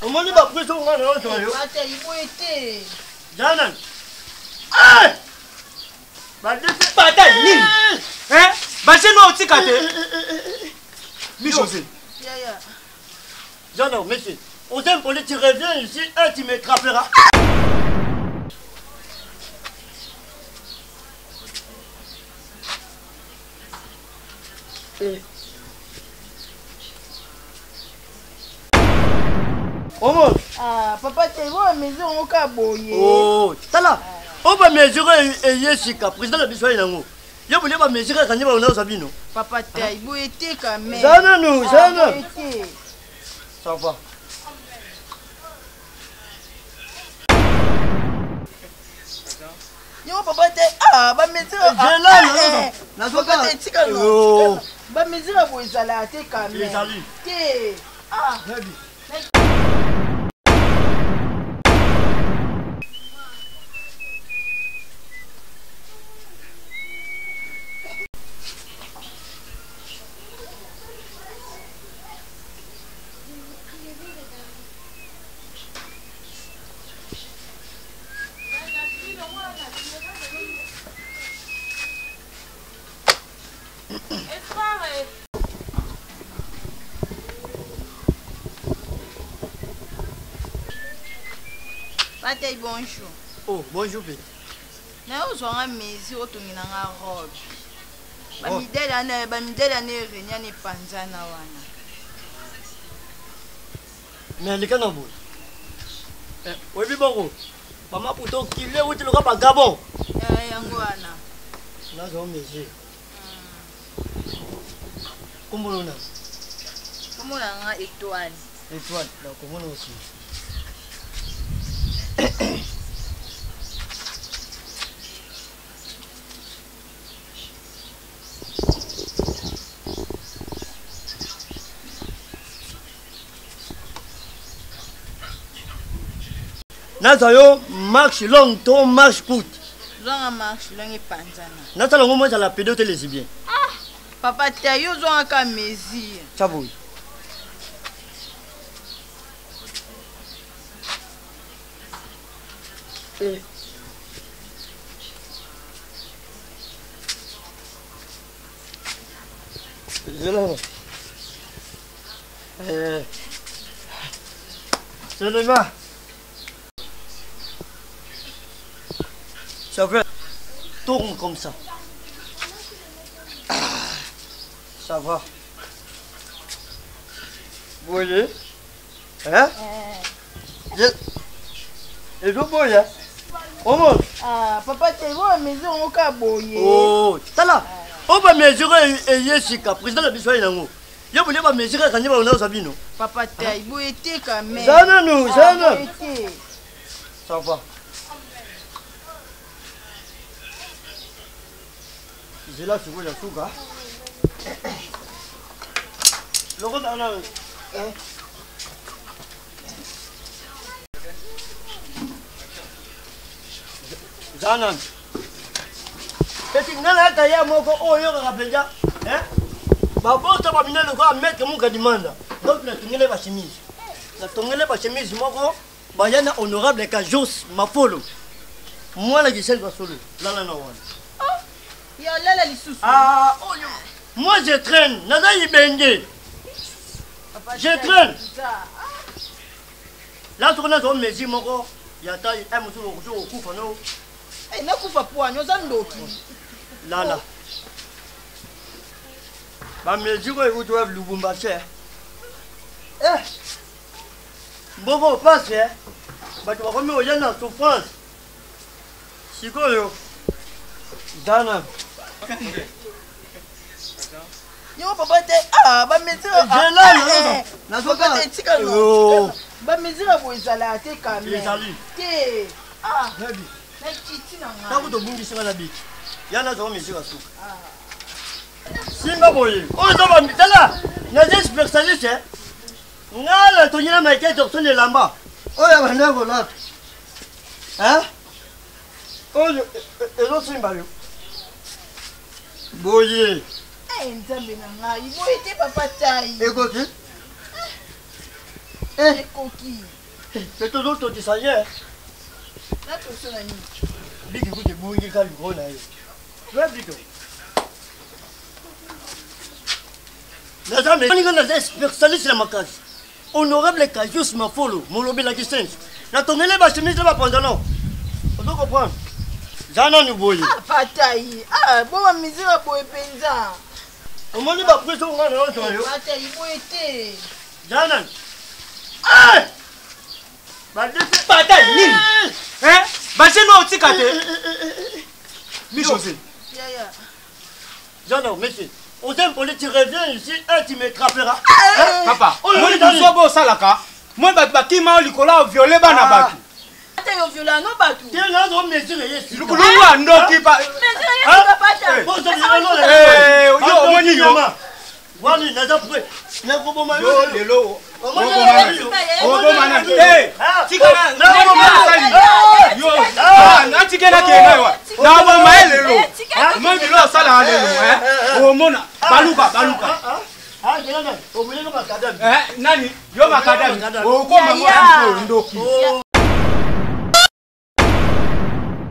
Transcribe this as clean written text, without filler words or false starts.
Au moins, il va prendre son grand nom. Papa, il faut être. Janan. Ah! Pata nini? Hein? Bâché nous aussi kate. Michosé. Janan, monsieur. On t'aime pour tu reviens ici et tu me trapperas. Omo. Ah, papa, tu vois, maison au caboye. Oh, tala. On va mesurer et yesika, président de Bissoy Nango. Yo voulez pas mesurer quand il va au Sabino. Papa, il faut être quand même. Zana nous, Zana. Ça va. Yo, papa, ah, bah, mesure. J'ai là, non. Papa, tu es oh. Bah, mesure, vous allez quand même. Ah, Papa, bonjour. Oh, bonjour, Pé. Mais vous avez un mesure autour de la robe. Bamidela ne renya ne panzana wana. Mais les canons. Oui, bon. Maman, pour ton qu'il est où tu le pas Gabon. Yango wana. Là, j'ai un mesure. Comment on a? Comment on a étoile? Étoile, là, comment on aussi? Nazayo marche long, ton marche courte. Zonga marche long et panzana. Natala moment à la pédote lesbienne. Ah, papa tayo zonga ka mesure. Chaboui. C'est le bas. Ça fait tourne comme ça. Ça va. Vous voyez? Hein? Et vous voyez? Ah, papa, tu vois, maison au caboye. Oh, tala. On va mesurer et yesika, président de Bissoy Nango. Yo voulez pas mesurer quand il va au Sabino. Papa, il faut être quand même. Zana nous, Zana. Ça va. J'ai là, tu vois la souka. Le rôle dans la. Zanan. C'est une nana qui a mon corps, oh, il y a un rappel. Hein? Babo, ça va venir le gars mettre mon gars demande. Donc, la tongele va chemise. La tongele va chemise, mon gars, Bayana honorable Kajos, Mapolo. Moi, la Gisèle va solo. Là, là, non. Ah, moi je traîne, Nada Ibenge. Je traîne. Là, tu connais ton mesure, mon gars. Il y a taille, un monsieur au coup, non? Eh, n'a pas pour nous en doki. Là, là. Ma mesure, vous doivent le Lubumbashi. Eh, bon, passe, hein. Bah, tu vas remettre au Yann en souffrance. C'est quoi, yo? Dana. Yo, papa, ah, bah, mesure. J'ai là, non? Papa, tu es oh. Bah, mesure, vous allez quand même. Ah, Baby. mais tu n'as Quand vous te sur la bite, il y en a qui ont mis sur la soupe. Simba boy, oh, ça va, là, il y a des spécialistes, hein. Non, là, tu n'as pas été sur les lambas. Oh, il y a un œuvre là. Hein? Oh, et l'autre Simba, yo. Boye. Eh, Nzambe na ngai, il faut être papa taille. Écoutez. Ekoki. C'est toujours ton disagère. Là, tout ça, la nuit. Biki kuti bungi kali kona hiyo. Wewe biko. Nazame ni kana spécialiste la makasi. Honorable Kajus Mafolo, molobi la kisens. Na tongele ba chemise ba pantalon. On comprendre. Jana ni boyi. Ah, Patayi. Ah, bon, ma misère, boy, penza. Omoni ba preso ngana na to yo. Patayi, boy, te. Jana. Ah! Ba dese Patayi nini? Hein? Bâché nous aussi kate. Mi José. Yaya. Jana, monsieur. On t'aime pour tu reviens ici et tu me trapperas. Papa, moi je suis bon salaka. Moi baki ma likola violer bana batu. Patayi, au viola, non, batou. Tu es là, on mesure ici. Lukulu ndoki pa. Mais c'est Bon, ça Yo omoni yo. Wani naza prêt. Na ko boma yo. Yo lelo. Omoni yo. Obo mana. Eh, tikana na na bo sali. Yo, na tikena kena wa. Na bo maelelo. Moi bilo sala lelo, Omona, baluka. Ah, jana. Omoni ko makadam. Nani? Yo makadam. Okoma ngwa ndoki.